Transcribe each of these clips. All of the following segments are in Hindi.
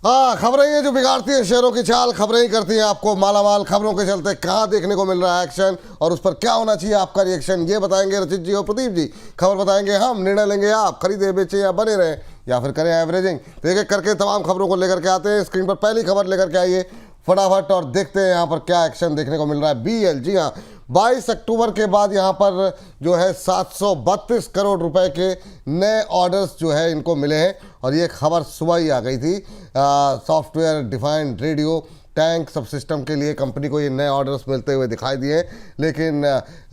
हाँ, खबरें ये जो बिगाड़ती है शेयरों की चाल, खबरें ही करती हैं आपको मालामाल। खबरों के चलते कहाँ देखने को मिल रहा है एक्शन और उस पर क्या होना चाहिए आपका रिएक्शन, ये बताएंगे रचित जी और प्रदीप जी। खबर बताएंगे हम, निर्णय लेंगे आप, खरीदे बेचे या बने रहें या फिर करें एवरेजिंग। तो एक एक करके तमाम खबरों को लेकर के आते हैं। स्क्रीन पर पहली खबर लेकर के आइए फटाफट और देखते हैं यहाँ पर क्या एक्शन देखने को मिल रहा है। बीएल, जी हाँ, 22 अक्टूबर के बाद यहाँ पर जो है 732 करोड़ रुपए के नए ऑर्डर्स जो है इनको मिले हैं और ये खबर सुबह ही आ गई थी। सॉफ्टवेयर डिफाइंड रेडियो टैंक सब सिस्टम के लिए कंपनी को ये नए ऑर्डर्स मिलते हुए दिखाई दिए, लेकिन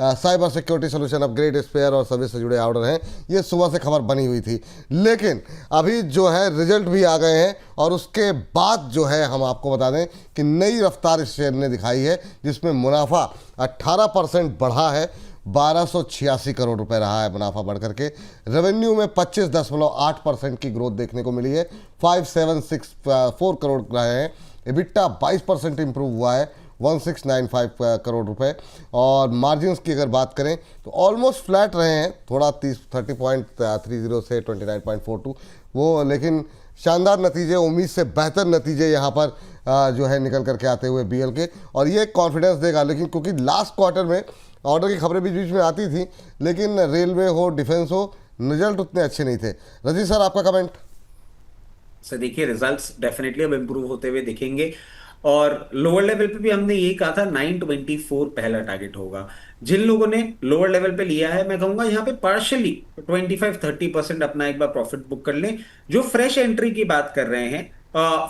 cyber security solution upgrade spare और सर्विस से जुड़े ऑर्डर हैं। ये सुबह से खबर बनी हुई थी, लेकिन अभी जो है रिजल्ट भी आ गए हैं और उसके बाद जो है हम आपको बता दें कि नई रफ्तार इस शेयर ने दिखाई है, जिसमें मुनाफा 18% बढ़ा है। 1286 करोड़ रुपए रहा है मुनाफा बढ़ करके। रेवेन्यू में 25.8% की ग्रोथ देखने को मिली है, 5764 करोड़ रहे हैं। एबिटा 22% इंप्रूव हुआ है, 1695 करोड़ रुपए। और मार्जिन्स की अगर बात करें तो ऑलमोस्ट फ्लैट रहे हैं, थोड़ा 30.30 से 29.42 वो, लेकिन शानदार नतीजे, उम्मीद से बेहतर नतीजे यहाँ पर जो है निकल करके आते हुए बीएल के, और ये कॉन्फिडेंस देगा। लेकिन क्योंकि लास्ट क्वार्टर में ऑर्डर की खबरें बीच बीच में आती थी, लेकिन रेलवे हो, डिफेंस हो, रिजल्ट उतने अच्छे नहीं थे। रजी सर, आपका कमेंट। सर देखिए, रिजल्ट्स डेफिनेटली अब इम्प्रूव होते हुए दिखेंगे और लोअर लेवल पे भी हमने ये कहा था 924 पहला टारगेट होगा। जिन लोगों ने लोअर लेवल पे लिया है, मैं कहूंगा यहाँ पे पार्शियली 25-30% अपना एक बार प्रॉफिट बुक कर लें। जो फ्रेश एंट्री की बात कर रहे हैं,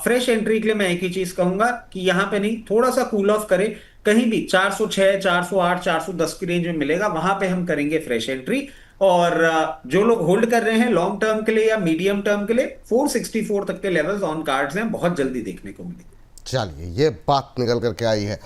फ्रेश एंट्री के लिए मैं एक ही चीज कहूंगा कि यहाँ पे नहीं, थोड़ा सा कूल ऑफ करें। कहीं भी 406, 408, 410 की रेंज में मिलेगा, वहां पे हम करेंगे फ्रेश एंट्री। और जो लोग होल्ड कर रहे हैं लॉन्ग टर्म के लिए या मीडियम टर्म के लिए, 464 तक के लेवल्स ऑन कार्ड्स हैं, बहुत जल्दी देखने को मिलेंगे। चलिए, ये बात निकल करके आई है।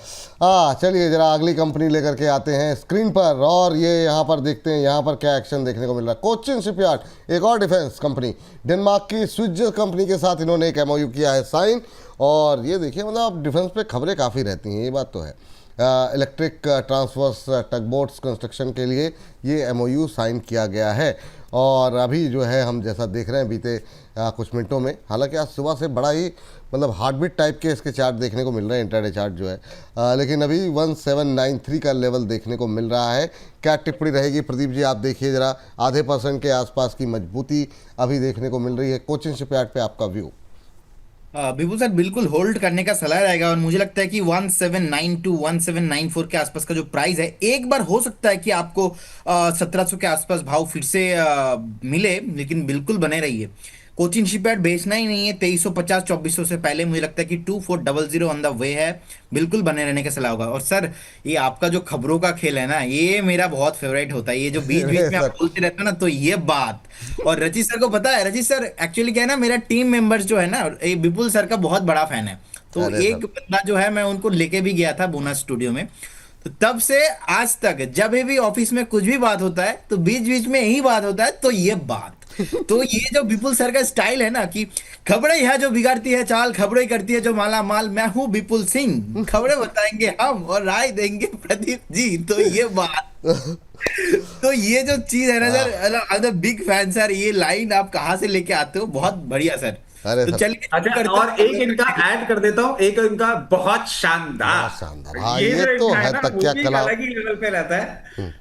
चलिए जरा अगली कंपनी लेकर के आते हैं स्क्रीन पर और ये यहाँ पर देखते हैं यहाँ पर क्या एक्शन देखने को मिल रहा है। कोचिन शिपयार्ड, एक और डिफेंस कंपनी, डेनमार्क की स्विट्जर कंपनी के साथ इन्होंने एक एमओयू किया है साइन। और ये देखिए, मतलब डिफेंस पे खबरें काफ़ी रहती हैं, ये बात तो है। इलेक्ट्रिक ट्रांसवर्स टगबोट्स कंस्ट्रक्शन के लिए ये एमओयू साइन किया गया है। और अभी जो है हम जैसा देख रहे हैं बीते कुछ मिनटों में, हालांकि आज सुबह से बड़ा ही मतलब हार्टबीट टाइप के इसके चार्ट देखने को मिल रहे हैं, इंट्राडे चार्ट जो है, लेकिन अभी 1793 का लेवल देखने को मिल रहा है। क्या टिप्पणी रहेगी प्रदीप जी, आप देखिए जरा। आधे % के आसपास की मजबूती अभी देखने को मिल रही है। कोचिन शिपयार्ड पे आपका व्यू। विपुल सर, बिल्कुल होल्ड करने का सलाह रहेगा और मुझे लगता है कि 1792 1794 के आसपास का जो प्राइस है, एक बार हो सकता है कि आपको 1700 के आसपास भाव फिर से मिले, लेकिन बिल्कुल बने रहिए। कोचिन शिपयार्ड बेचना ही नहीं है। 2350 2400 से पहले मुझे लगता है कि 2400 ऑन द वे है, बिल्कुल बने रहने का सलाह होगा। और सर, ये आपका जो खबरों का खेल है ना, ये मेरा बहुत फेवरेट होता है। ये जो बीच बीच में आप बोलते रहते हो ना, तो ये बात। और रचित सर को पता है, रचित सर एक्चुअली क्या है ना, मेरा टीम मेंबर्स जो है ना, ये विपुल सर का बहुत बड़ा फैन है। तो अरे एक सर, बंदा जो है, मैं उनको लेके भी गया था बोनस स्टूडियो में। तो तब से आज तक जब भी ऑफिस में कुछ भी बात होता है, तो बीच बीच में यही बात होता है, तो ये बात। तो ये जो विपुल सर का स्टाइल है ना, कि खबरें है जो बिगाड़ती है चाल, खबरें करती है जो माला माल, मैं हूं विपुल सिंह, खबरें बताएंगे हम और राय देंगे प्रदीप जी, तो ये बात। तो ये जो चीज है ना sir, I am big fan sir. ये लाइन आप कहाँ से लेके आते हो, बहुत बढ़िया सर। अरे तो सर, चलिए अच्छा, करते और एक इनका ऐड कर देता हूँ, एक इनका बहुत शानदार। बहुत शानदार। हाँ, ये ये जो तो इनका है है ना, वो तकिया भी एक कलाम। अलग ही लेवल पे रहता है।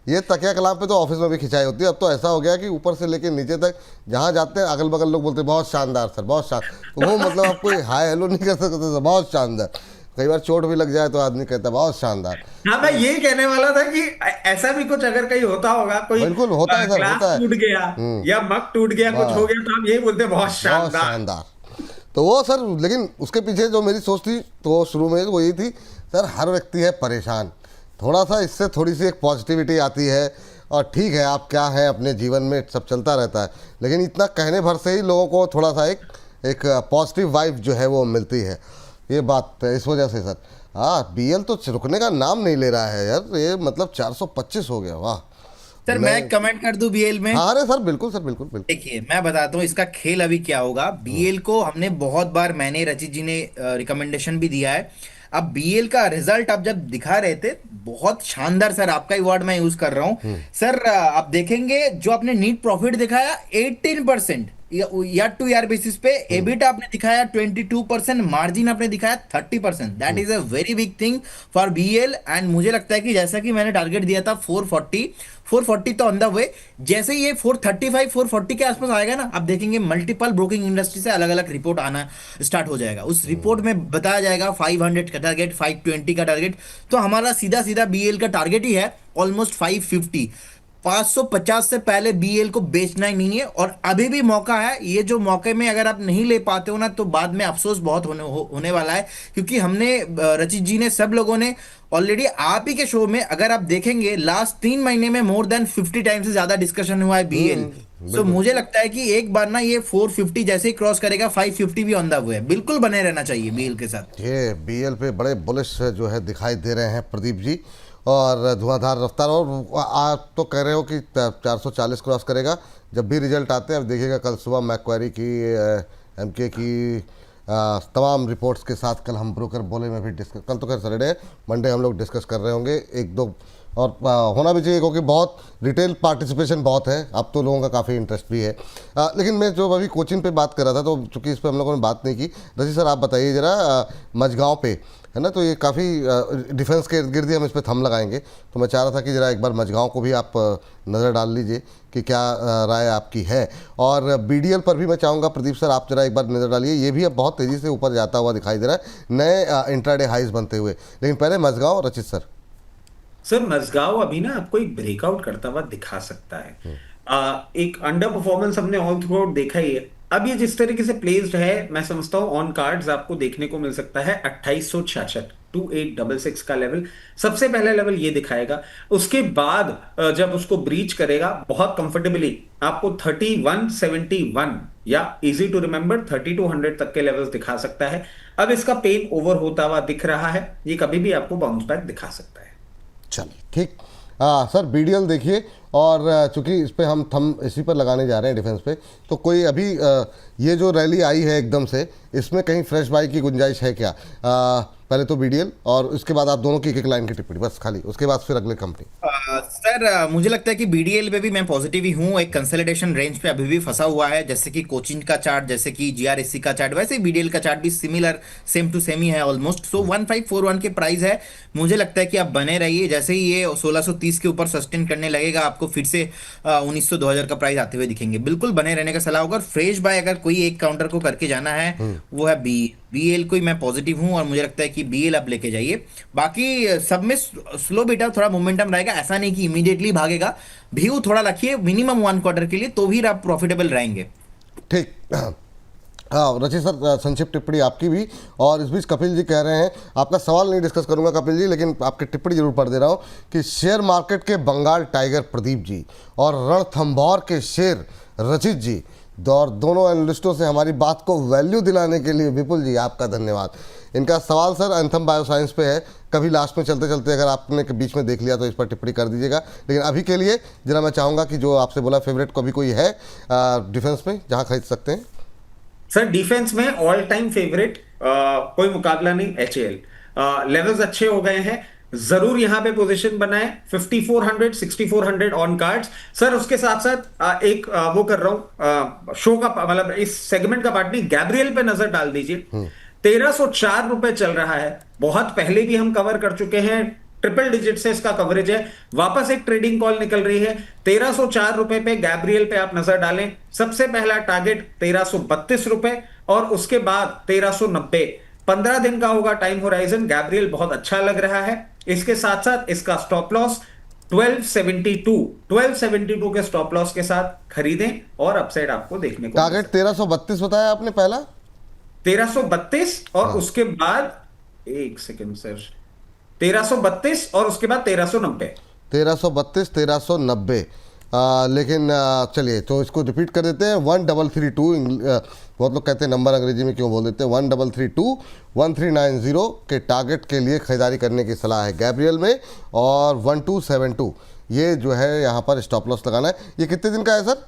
ये तकिया कलाम पे तो ऑफिस में भी खिंचाई होती है। अब तो ऐसा हो गया कि ऊपर से लेके नीचे तक जहाँ जाते हैं अगल बगल लोग बोलते हैं बहुत शानदार सर, बहुत शानदार। तो वो मतलब आप कोई हाय हेलो नहीं कर सकते सर, बहुत शानदार। कई बार चोट भी लग जाए तो आदमी कहता है बहुत शानदार। हाँ, मैं यही कहने वाला था कि ऐसा भी कुछ अगर कहीं होता होगा, कोई बिल्कुल होता है सर, ग्लास होता है। टूट गया या मग टूट गया, कुछ हो वाह, गया, तो हम यही बोलते हैं बहुत बहुत शानदार। शानदार। तो वो सर, लेकिन उसके पीछे जो मेरी सोच थी तो शुरू में वो ये थी सर, हर व्यक्ति है परेशान, थोड़ा सा इससे थोड़ी सी एक पॉजिटिविटी आती है। और ठीक है, आप क्या है अपने जीवन में सब चलता रहता है, लेकिन इतना कहने भर से ही लोगों को थोड़ा सा एक पॉजिटिव वाइब जो है वो मिलती है। ये बात इस वजह से सर। हाँ, बीएल तो रुकने का नाम नहीं ले रहा है यार, ये मतलब 425 हो गया। वाह सर, मैं कमेंट कर दूं बीएल में। हाँ, अरे सर बिल्कुल सर, बिल्कुल बिल्कुल। देखिए, मैं बताता हूँ इसका खेल अभी क्या होगा। बीएल को हमने बहुत बार, मैंने, रचित जी ने रिकमेंडेशन भी दिया है। अब बीएल का रिजल्ट आप जब दिखा रहे थे, बहुत शानदार सर, आपका ही वर्ड मैं यूज कर रहा हूँ सर। आप देखेंगे जो आपने नीट प्रॉफिट दिखाया 18%, ईयर टू ईयर बेसिस पे एबिट आपने दिखाया 22%, मार्जिन आपने दिखाया 30%। That is a very big thing for BL. And मुझे लगता है कि जैसा कि मैंने टारगेट दिया था 440 तो ऑन द वे, जैसे ही ये 435 440 के आसपास आएगा ना, आप देखेंगे मल्टीपल ब्रोकिंग इंडस्ट्री से अलग अलग रिपोर्ट आना स्टार्ट हो जाएगा। उस रिपोर्ट में बताया जाएगा 500 का टारगेट, 520 का टारगेट। तो हमारा सीधा सीधा बीएल का टारगेट ही है ऑलमोस्ट 550। 550 से पहले बीएल को बेचना ही नहीं है, और अभी भी मौका है। ये जो मौके में अगर आप नहीं ले पाते हो ना, तो बाद में अफसोस बहुत होने वाला है। क्योंकि हमने रचित जी ने, सब लोगों ने ऑलरेडी आप ही के शो में अगर आप देखेंगे लास्ट 3 महीने में मोर देन 50 टाइम से ज्यादा डिस्कशन हुआ है बीएल। सो मुझे लगता है कि एक बार ना ये 450 जैसे ही क्रॉस करेगा 550 भी ऑन द वे है। बिल्कुल बने रहना चाहिए बीएल के साथ। ये बीएल पे बड़े बुलिश जो है दिखाई दे रहे हैं प्रदीप जी, और धुआंधार रफ्तार। और आप तो कह रहे हो कि 440 क्रॉस करेगा। जब भी रिजल्ट आते हैं, अब देखिएगा कल सुबह मैक्वारी की, एमके की तमाम रिपोर्ट्स के साथ कल हम ब्रोकर बोले में भी डिस्कस, कल तो खैर सैटरडे है, मंडे हम लोग डिस्कस कर रहे होंगे एक दो। और होना भी चाहिए क्योंकि बहुत रिटेल पार्टिसिपेशन बहुत है, अब तो लोगों का काफ़ी इंटरेस्ट भी है। लेकिन मैं जो अभी कोचिंग पे बात कर रहा था, तो चूँकि इस पर हम लोगों ने बात नहीं की, रजी सर आप बताइए ज़रा, मझगांव पे है ना, तो ये काफ़ी डिफेंस के इर्द गिर्द ही हम इस पर थम लगाएंगे। तो मैं चाह रहा था कि ज़रा एक बार मझगांव को भी आप नज़र डाल लीजिए कि क्या राय आपकी है। और बीडीएल पर भी मैं चाहूँगा प्रदीप सर आप ज़रा एक बार नज़र डालिए, ये भी अब बहुत तेज़ी से ऊपर जाता हुआ दिखाई दे रहा है, नए इंट्राडे हाइज बनते हुए। लेकिन पहले मझगांव, रचित सर। सर मजगांव अभी ना आपको एक ब्रेकआउट करता हुआ दिखा सकता है। एक अंडर परफॉर्मेंस हमने ऑल थ्रू आउट देखा ही है। अब ये जिस तरीके से प्लेस्ड है, मैं समझता हूं ऑन कार्ड्स आपको देखने को मिल सकता है 2866 2866 का लेवल सबसे पहला लेवल ये दिखाएगा। उसके बाद जब उसको ब्रीच करेगा बहुत कंफर्टेबली आपको 3171 या इजी टू रिमेंबर 3200 तक के लेवल्स दिखा सकता है। अब इसका पेन ओवर होता हुआ दिख रहा है, ये कभी भी आपको बाउंस बैक दिखा सकता है। चलिए ठीक। सर बीडीएल देखिए, और चूंकि इस पे हम थम इसी पर लगाने जा रहे हैं डिफेंस पे, तो कोई अभी ये जो रैली आई है एकदम से, इसमें कहीं फ्रेश बाई की गुंजाइश है क्या? पहले तो बीडीएल और उसके बाद आप दोनों की एक लाइन की टिप्पणी बस खाली, उसके बाद फिर अगले कंपनी। सर मुझे लगता है कि बीडीएल पे भी मैं पॉजिटिव ही हूँ। एक कंसोलिडेशन रेंज पे अभी भी फंसा हुआ है, जैसे कि कोचिन का चार्ट, जैसे कि जीआरएससी का चार्ट, वैसे बीडीएल का चार्ट भी सिमिलर, सेम टू सेम ही है ऑलमोस्ट। सो 1541 के प्राइस है। मुझे लगता है कि आप बने रहिए, जैसे ही ये 1630 के ऊपर सस्टेन करने लगेगा, आपको फिर से 1900 2000 का प्राइस आते हुए दिखेंगे। बिल्कुल बने रहने का सलाह होगा। फ्रेश बाय अगर कोई एक काउंटर को करके जाना है, वो है बीएल को ही मैं पॉजिटिव हूं, और मुझे लगता है कि बीएल आप लेके जाइए। बाकी सब में स्लो बेटा थोड़ा मोमेंटम रहेगा, ऐसा नहीं कि इमीडिएटली भागेगा। व्यू थोड़ा रखिए मिनिमम 1 क्वार्टर के लिए, तो भी आप प्रॉफिटेबल रहेंगे। ठीक। हाँ रचित सर, संक्षिप्त टिप्पणी आपकी भी। और इस बीच कपिल जी कह रहे हैं, आपका सवाल नहीं डिस्कस करूंगा कपिल जी, लेकिन आपकी टिप्पणी जरूर पढ़ दे रहा हूँ कि शेयर मार्केट के बंगाल टाइगर प्रदीप जी और रणथंभौर के शेर रचित जी, और दोनों एनालिस्टों से हमारी बात को वैल्यू दिलाने के लिए विपुल जी आपका धन्यवाद। इनका सवाल सर एंथम बायोसाइंस पे है, कभी लास्ट में चलते चलते अगर आपने के बीच में देख लिया तो इस पर टिप्पणी कर दीजिएगा। लेकिन अभी के लिए जरा मैं चाहूँगा कि जो आपसे बोला फेवरेट को भी कोई है डिफेंस में जहाँ खरीद सकते हैं। सर डिफेंस में ऑल टाइम फेवरेट कोई मुकाबला नहीं, एचएएल। लेवल्स अच्छे हो गए हैं, जरूर यहां पे पोजीशन बनाए 5400 6400 ऑन कार्ड्स। सर उसके साथ साथ एक वो कर रहा हूं शो का, मतलब इस सेगमेंट का पार्ट नहीं, गैब्रियल पे नजर डाल दीजिए। 1304 रुपए चल रहा है, बहुत पहले भी हम कवर कर चुके हैं, ट्रिपल डिजिट से इसका कवरेज है। वापस एक ट्रेडिंग कॉल निकल रही है 1304 रुपए पे, गैब्रियल पे आप नजर डालें। सबसे पहला टारगेट 1332 रुपए और उसके बाद 1390। 15 दिन का होगा टाइम होराइजन। गैब्रियल बहुत अच्छा लग रहा है। इसके साथ साथ इसका स्टॉप लॉस 1272 के स्टॉप लॉस के साथ खरीदें और अपसाइड आपको देखने को। टारगेट 1332 बताया आपने पहला, 1332 और उसके बाद एक सेकेंड सर, 1332 और उसके बाद 1390। 1332 1390। लेकिन चलिए तो इसको रिपीट कर देते हैं। 1332, बहुत लोग कहते हैं नंबर अंग्रेजी में क्यों बोल देते हैं, 1332 1390 के टारगेट के लिए खरीदारी करने की सलाह है गैब्रियल में। और 1272 ये जो है यहाँ पर स्टॉप लॉस लगाना है। ये कितने दिन का है सर?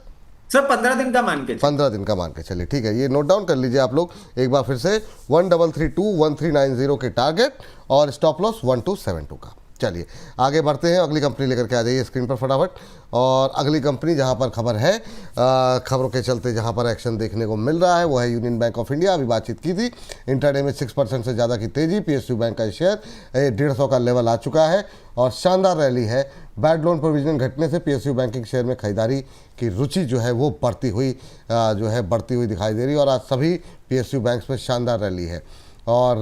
सर 15 दिन का मान के, 15 दिन का मान के चलिए, ठीक है। ये नोट डाउन कर लीजिए आप लोग एक बार फिर से, 1332 1390 के टारगेट और स्टॉप लॉस 1272 का। चलिए आगे बढ़ते हैं, अगली कंपनी लेकर के आ जाइए स्क्रीन पर फटाफट। और अगली कंपनी जहां पर खबर है, खबरों के चलते जहां पर एक्शन देखने को मिल रहा है वो है यूनियन बैंक ऑफ इंडिया। अभी बातचीत की थी, इंट्राडे में 6% से ज़्यादा की तेज़ी, पीएसयू बैंक का शेयर 150 का लेवल आ चुका है और शानदार रैली है। बैड लोन प्रोविजन घटने से पीएसयू बैंकिंग शेयर में खरीदारी की रुचि जो है वो बढ़ती हुई दिखाई दे रही है और आज सभी पीएसयू बैंक्स में शानदार रैली है। और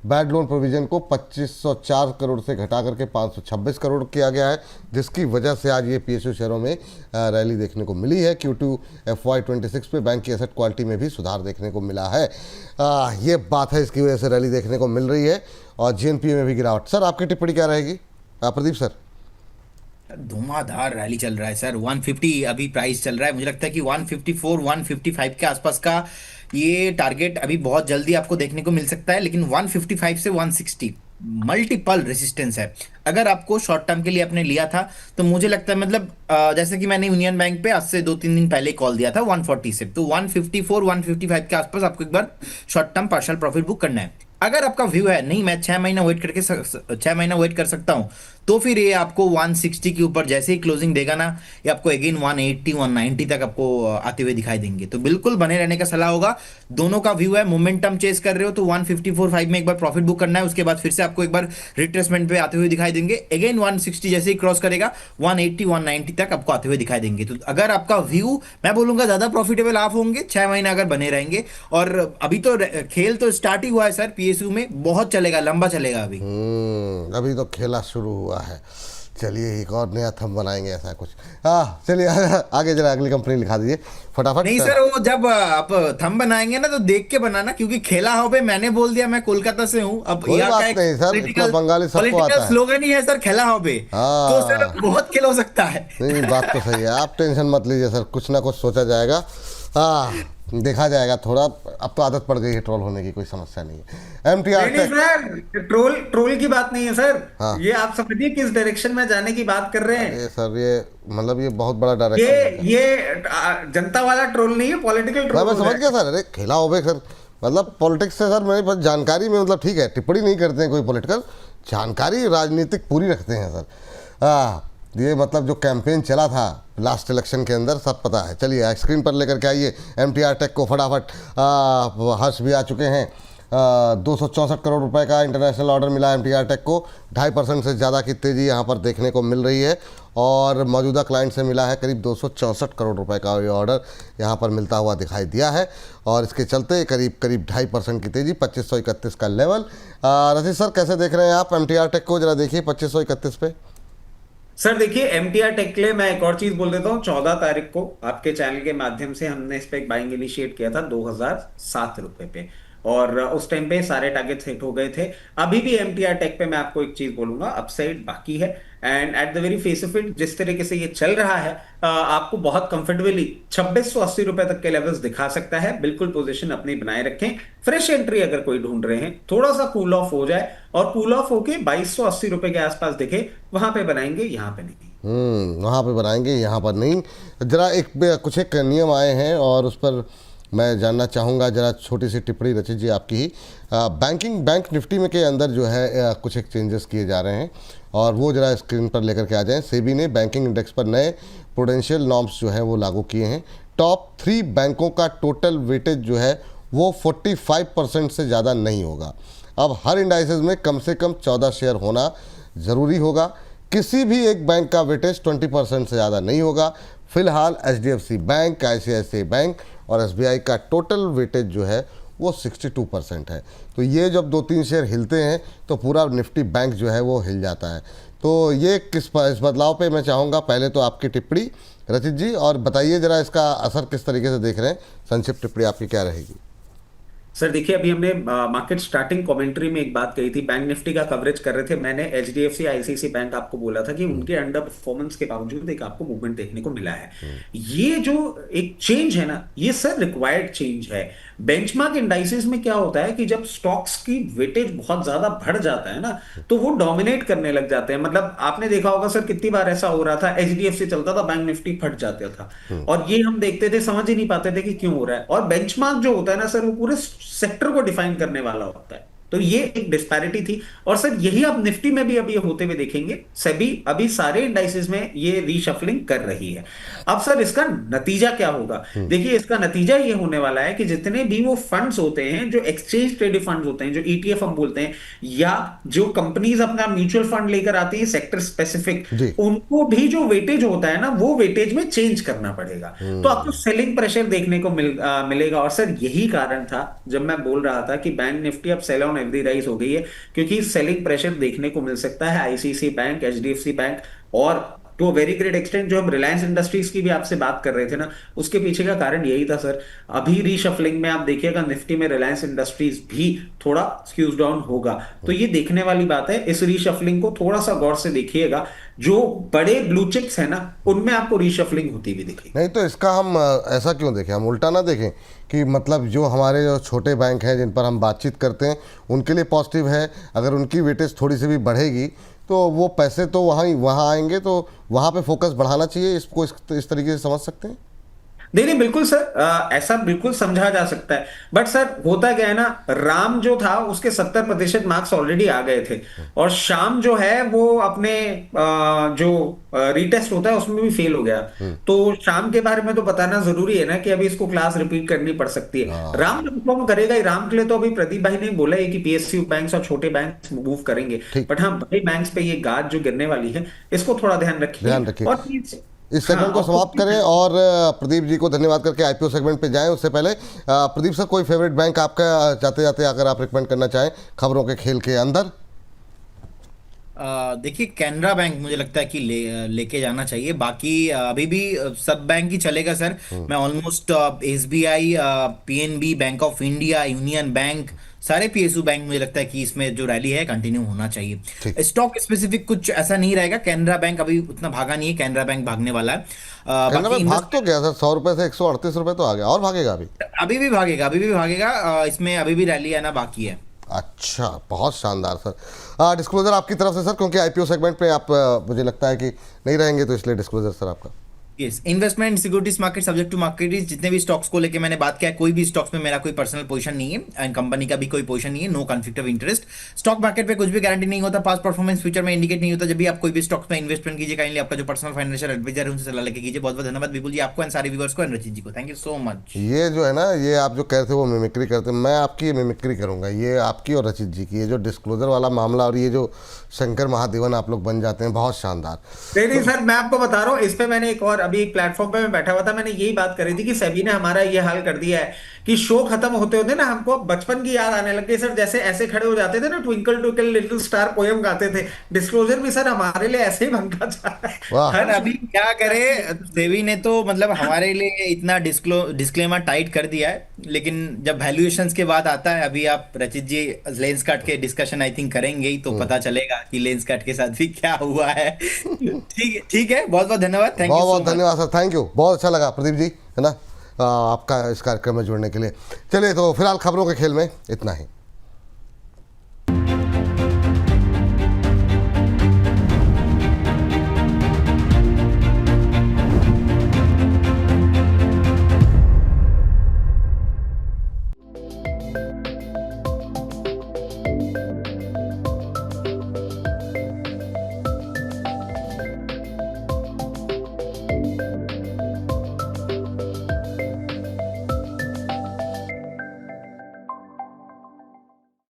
बैड लोन प्रोविज़न को 2504 करोड़ से घटा करके 526 करोड़ किया गया है, जिसकी वजह से आज ये पीएसयू शेयरों में रैली देखने को मिली है। Q2 FY26 पे बैंक की एसेट क्वालिटी में भी सुधार देखने को मिला है। ये बात है, इसकी वजह से रैली देखने को मिल रही है और GNPA में भी गिरावट। सर आपकी टिप्पणी क्या रहेगी प्रदीप सर? धुआंधार रैली चल रहा है सर। 150 अभी प्राइस चल रहा है, मुझे लगता है कि 154 155 के आसपास का ये टारगेट अभी बहुत जल्दी आपको देखने को मिल सकता है, लेकिन 155 से 160 मल्टीपल रेसिस्टेंस है। अगर आपको शॉर्ट टर्म के लिए आपने लिया था तो मुझे लगता है, मतलब जैसे कि मैंने यूनियन बैंक पे आज से 2-3 दिन पहले कॉल दिया था 140 से, तो 154 155 के आसपास आपको एक बार short term partial profit book करना है। अगर आपका व्यू है नहीं मैं 6 महीना वेट करके 6 महीना वेट कर सकता हूं, तो फिर ये आपको 160 के ऊपर जैसे ही क्लोजिंग देगा ना, ये आपको अगेन 180 190 तक आपको आते हुए दिखाई देंगे। तो बिल्कुल बने रहने का सलाह होगा। दोनों का व्यू है, मोमेंटम चेस कर रहे हो तो 154.5 में एक बार प्रॉफिट बुक करना है, उसके बाद फिर से आपको एक बार रिट्रेसमेंट पे आते हुए दिखाई देंगे। अगेन 160 जैसे ही क्रॉस करेगा 180 190 तक आपको आते हुए दिखाई देंगे। तो अगर आपका व्यू, मैं बोलूंगा ज्यादा प्रॉफिटेबल आप होंगे 6 महीना अगर बने रहेंगे। और अभी तो खेल तो स्टार्ट ही हुआ है सर, पीएसयू में बहुत चलेगा, लंबा चलेगा अभी तो खेला शुरू हुआ है। चलिए एक और नया थंब बनाएंगे ऐसा कुछ। चलिए आगे जरा अगली कंपनी लिखा दीजिए फटाफट। नहीं सर, वो जब आप थंब बनाएंगे ना तो देख के बनाना, क्योंकि खेला हो पे मैंने बोल दिया, मैं कोलकाता से हूँ। अब कोई बात नहीं सर, इतना बंगाली सबको आता है। स्लोगन ही है सर, खेला हो पे, तो सर बहुत खेल हो सकता है। नहीं बात तो सही है, आप टेंशन मत लीजिए सर, कुछ ना कुछ सोचा जाएगा, देखा जाएगा। थोड़ा अब तो आदत पड़ गई है ट्रोल होने की, कोई समस्या नहीं है। MTR सर ट्रोल की बात नहीं है सर। ये आप समझिए किस डायरेक्शन में जाने की बात कर रहे हैं। ये सर ये मतलब ये बहुत बड़ा डायरेक्शन ये जनता वाला ट्रोल नहीं है, पॉलिटिकल ट्रोल। मैं समझ गया सर। अरे खेला हो सर, मतलब पॉलिटिक्स से सर मेरे पास जानकारी में, मतलब ठीक है टिप्पणी नहीं करते हैं कोई पॉलिटिकल, जानकारी राजनीतिक पूरी रखते हैं सर। ये मतलब जो कैंपेन चला था लास्ट इलेक्शन के अंदर सब पता है। चलिए स्क्रीन पर लेकर के आइए MTR टेक को फटाफट। हर्ष भी आ चुके हैं। 264 करोड़ रुपए का इंटरनेशनल ऑर्डर मिला MTR टेक को, 2.5% से ज़्यादा की तेज़ी यहाँ पर देखने को मिल रही है और मौजूदा क्लाइंट से मिला है करीब 264 करोड़ रुपए का ये ऑर्डर यहाँ पर मिलता हुआ दिखाई दिया है और इसके चलते करीब 2.5% की तेज़ी, 2531 का लेवल। रशीद सर कैसे देख रहे हैं आप MTR टेक को? जरा देखिए 2531 पे। सर देखिए MTR टेक के लिए मैं एक और चीज बोल देता हूँ। 14 तारीख को आपके चैनल के माध्यम से हमने इस पे एक बाइंग इनिशिएट किया था 2007 रुपए पे और उस टाइम पे सारे टारगेट हिट हो गए थे। अभी भी MTR टेक पे मैं आपको एक चीज बोलूंगा, अपसाइड बाकी है and at the very face of it जिस तरीके से ये चल रहा है आपको बहुत कंफर्टेबली 2680 रुपए तक के लेवल्स दिखा सकता है। बिल्कुल पोजीशन अपनी बनाए रखें। फ्रेश एंट्री अगर कोई ढूंढ रहे हैं, थोड़ा सा कूल ऑफ हो जाए और कूल ऑफ होके 2280 रुपए के आसपास दिखे, वहां पे बनाएंगे, यहाँ पे नहीं। वहाँ पे बनाएंगे, यहाँ पर नहीं। जरा कुछ एक नियम आए हैं और उस पर मैं जानना चाहूँगा, जरा छोटी सी टिप्पणी रचित जी आपकी ही। बैंक निफ्टी में के अंदर जो है कुछ एक चेंजेस किए जा रहे हैं और वो जरा स्क्रीन पर लेकर के आ जाएं। सेबी ने बैंकिंग इंडेक्स पर नए प्रूडेंशियल नॉर्म्स जो हैं वो लागू किए हैं। टॉप 3 बैंकों का टोटल वेटेज जो है वो 45% से ज़्यादा नहीं होगा। अब हर इंडाइसेस में कम से कम 14 शेयर होना ज़रूरी होगा। किसी भी एक बैंक का वेटेज 20% से ज़्यादा नहीं होगा। फिलहाल HDFC बैंक, ICICI बैंक और SBI का टोटल वेटेज जो है वो 62% है। तो ये जब 2-3 शेयर हिलते हैं तो पूरा निफ्टी बैंक जो है वो हिल जाता है। तो ये इस बदलाव पे मैं चाहूँगा पहले तो आपकी टिप्पणी रचित जी, और बताइए जरा इसका असर किस तरीके से देख रहे हैं। संक्षिप्त टिप्पणी आपकी क्या रहेगी? सर देखिए अभी हमने मार्केट स्टार्टिंग कमेंट्री में एक बात कही थी, बैंक निफ्टी का कवरेज कर रहे थे। मैंने HDFC ICICI बैंक आपको बोला था कि उनके अंडर परफॉर्मेंस के बावजूद एक आपको मूवमेंट देखने को मिला है। ये जो एक चेंज है ना, ये सर रिक्वायर्ड चेंज है। बेंचमार्क इंडाइसेस में क्या होता है कि जब स्टॉक्स की वेटेज बहुत ज्यादा बढ़ जाता है ना तो वो डोमिनेट करने लग जाते हैं। मतलब आपने देखा होगा सर कितनी बार ऐसा हो रहा था, HDFC चलता था, बैंक निफ्टी फट जाता था और ये हम देखते थे, समझ ही नहीं पाते थे कि क्यों हो रहा है। और बेंचमार्क जो होता है ना सर, वो पूरे सेक्टर को डिफाइन करने वाला होता है। तो ये एक डिस्पैरिटी थी। और सर यही आप निफ्टी में भी अभी होते हुए देखेंगे, सेबी अभी सारे इंडाइसेस में ये रीशफलिंग कर रही है। अब सर इसका नतीजा क्या होगा? देखिए इसका नतीजा ये होने वाला है कि जितने भी वो फंड्स होते हैं जो एक्सचेंज ट्रेडेड फंड्स होते हैं, जो ईटीएफ हम बोलते हैं, या जो कंपनीज अपना म्यूचुअल फंड लेकर आती है सेक्टर स्पेसिफिक, जी। उनको भी जो वेटेज होता है ना, वो वेटेज में चेंज करना पड़ेगा। तो आपको सेलिंग प्रेशर देखने को मिलेगा। और सर यही कारण था जब मैं बोल रहा था कि बैंक निफ्टी अब सेल ऑन एवरी राइज हो गई है, क्योंकि सेलिंग प्रेशर देखने को मिल सकता है आईसीआईसीआई बैंक, एचडीएफसी बैंक, और to a very great extent जो हम रिलायंस इंडस्ट्रीज की भी आपसे बात कर रहे थे ना, उसके पीछे का कारण यही था सर। अभी रीशफलिंग में आप देखिएगा निफ्टी में रिलायंस इंडस्ट्रीज भी थोड़ा स्क्यूज डाउन होगा। तो ये देखने वाली बात है, इस रीशफलिंग को थोड़ा सा गौर से देखिएगा। जो बड़े ब्लू चिप्स है ना, उनमें आपको रीशफलिंग होती भी दिखेगी। नहीं तो इसका हम ऐसा क्यों देखें, हम उल्टा ना देखें कि मतलब जो हमारे जो छोटे बैंक हैं जिन पर हम बातचीत करते हैं उनके लिए पॉजिटिव है, अगर उनकी वेटेज थोड़ी सी भी बढ़ेगी तो वो पैसे तो वहाँ आएंगे, तो वहाँ पे फोकस बढ़ाना चाहिए, इसको इस तरीके से समझ सकते हैं। नहीं नहीं बिल्कुल सर, ऐसा बिल्कुल समझा जा सकता है। बट सर होता क्या है ना, राम जो था उसके 70% मार्क्स ऑलरेडी आ गए थे, और श्याम जो है वो अपने जो रीटेस्ट होता है उसमें भी फेल हो गया। तो श्याम के बारे में तो बताना जरूरी है ना कि अभी इसको क्लास रिपीट करनी पड़ सकती है। राम परफॉर्म करेगा ही, राम के लिए तो अभी प्रदीप भाई ने बोला है कि पीएसयू बैंक्स और छोटे बैंक मूव करेंगे। ठीक। बट हाँ, बड़े बैंक्स पे ये गाज जो गिरने वाली है, इसको थोड़ा ध्यान रखिए। और इस सेगमेंट को समाप्त करें और प्रदीप जी को धन्यवाद करके आईपीओ सेगमेंट पे जाएं। उससे पहले प्रदीप सर, कोई फेवरेट बैंक आपका जाते जाते अगर आप रिकमेंड करना चाहें खबरों के खेल के अंदर? देखिए कैनरा बैंक मुझे लगता है कि लेके जाना चाहिए। बाकी अभी भी सब बैंक ही चलेगा सर। मैं almost SBI, PNB, bank of India, union bank, सारे पीएसयू बैंक मुझे लगता है कि इसमें जो रैली है कंटिन्यू होना चाहिए। स्टॉक स्पेसिफिक कुछ ऐसा नहीं रहेगा। कैनरा बैंक अभी उतना भागा नहीं है, कैनरा बैंक भागने वाला है। कैनरा बाकी बैंक भाग तो गया सर, 100 रुपए से 138 रुपए तो आ गया, और भागेगा अभी? अभी भी भागेगा, अभी भी भागेगा। इसमें अभी भी रैली आना बाकी है। अच्छा, बहुत शानदार सर। डिस्क्लोजर आपकी तरफ से सर, क्योंकि आईपीओ सेगमेंट पे आप मुझे लगता है कि नहीं रहेंगे, तो इसलिए डिस्क्लोजर सर आपका। Yes, investment securities market subject to market, जितने भी स्टॉक्स को लेके मैंने बात किया है, कोई भी स्टॉक्स में मेरा कोई पर्सनल पोजीशन नहीं है एंड कंपनी का भी कोई पोजीशन नहीं है। No conflict of interest. Stock market पे कुछ भी गारंटी नहीं होता, पास्ट परफॉर्मेंस फ्यूचर में इंडिकेट नहीं होता। जब भी आप कोई भी स्टॉक्स में इन्वेस्टमेंट कीजिए, काइंडली आपका जो पर्सनल फाइनेंशियल एडवाइजर है उनसे सलाह लेके कीजिए। बहुत बहुत धन्यवाद विपुल जी आपको एंड सारे व्यूअर्स को एंड रचित जी को। Thank you so much. ये जो है ना, ये आप जो कहते हो वो मिमिक्री करते हैं, मैं आपकी ये मिमिक्री करूंगा, ये आपकी और रचित जी की, ये जो डिस्क्लोजर वाला मामला और ये जो शंकर महादेवन आप लोग बन जाते हैं, बहुत शानदार। नहीं सर, मैं आपको बता रहा हूँ, इस पे मैंने एक और अभी एक प्लेटफॉर्म पे मैं बैठा हुआ था, मैंने यही बात करी थी कि सेबी ने हमारा ये हाल कर दिया है कि शो खत्म होते होते ना हमको बचपन की याद आने लग गई सर। जैसे ऐसे खड़े हो जाते थे ना, twinkle twinkle little star poem गाते थे, डिस्क्लोजर भी सर हमारे लिए ऐसे ही बनता जा रहा है। वाह। सर अभी क्या करे, सेबी ने तो मतलब हमारे लिए इतना डिस्क्लेमर टाइट कर दिया है, लेकिन जब वैल्यूएशंस के बाद आता है, अभी आप रचित जी लेंस कार्ट के डिस्कशन आई थिंक करेंगे ही, तो पता चलेगा कि लेंस कार्ट के साथ भी क्या हुआ है। ठीक है, बहुत बहुत धन्यवाद। थैंक यू, बहुत बहुत धन्यवाद सर, थैंक यू, बहुत अच्छा लगा प्रदीप जी, है ना, आपका इस कार्यक्रम में जुड़ने के लिए। चलिए, तो फिलहाल खबरों के खेल में इतना ही।